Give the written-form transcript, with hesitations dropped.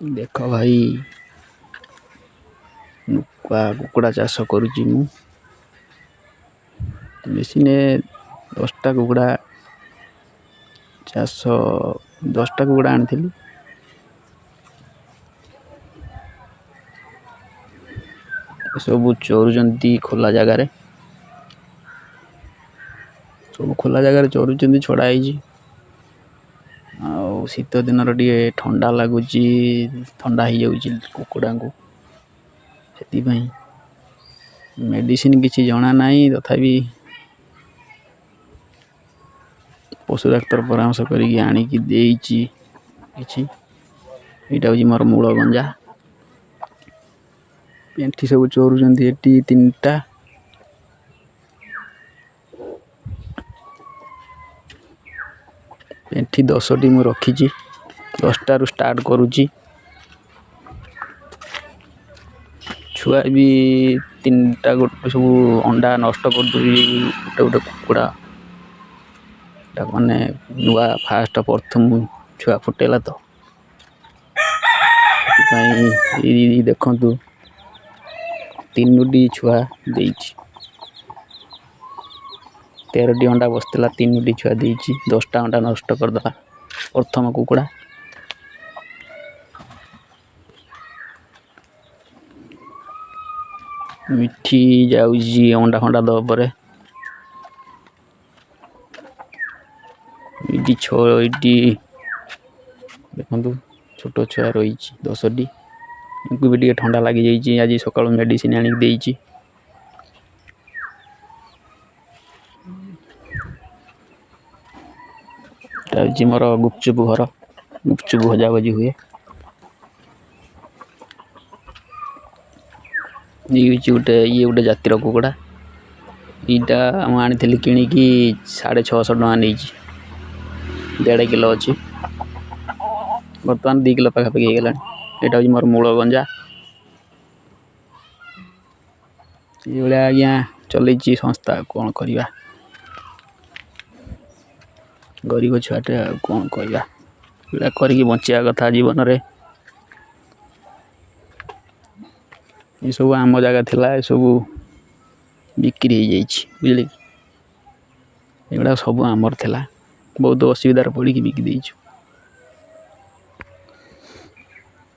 देख भाई नुआ कुकुड़ा चाष करुच्ची मु मेसीन 10टा कुकुड़ा चाष 10टा कुकुड़ा आनी सब चोरुचंती खोला जगार सब खोला जगार चोरुचंती छड़ाई शीत दिन टे ठंडा लगुच ठंडा हो जाऊँगी कुकुड़ा को से मेडिसिन किसी जना ना तथापि पशु डाक्तर परामर्श करी आणिकी देइछि किछि एटा हूँ मोर मूल गंजा पेंठी सब चोरुचंती एटी 3टा पेंठी 10टी मु रखी 10टा रु स्टार्ट करुच्ची छुआ भी 3टा गोटे सब अंडा नष्ट कर गोटे गोटे कुकुड़ा मैंने नुआ फास्ट प्रथम छुआ फुटेला तो देखु 3टी छुआ दे 13टी अंडा बसला 3टी छुआ दे 10टा अंडा नष्ट करदेला प्रथम कुकुड़ा मिठी जाऊँगी अंडा फंडा दबरे देखु छोट छुआ रही 10टी इनको भी ठंडा लगी जाइए आज सकाल मेडिसिन आनिक मोर गुपचुप घर गुपचुप भजा भजी हुए ये गोटे जातिर कुकुड़ा ईटा मुझे किणिकी 650 टका नहीं 1.5 किलो अच्छी बर्तमान 2 किलो पाखापाखि हो गला यहाँ हूँ मोर मूल गंजा ये आज्ञा चलती संस्था कौन करवा गरीब छुआटे कौन कहवा करके बचा कथा जीवन रे ये सब आम जगह थिला ये सब बिक्री हो जाइए बुझे कि सब आमर थिला बहुत असुविधार पड़ी बिकी देचु।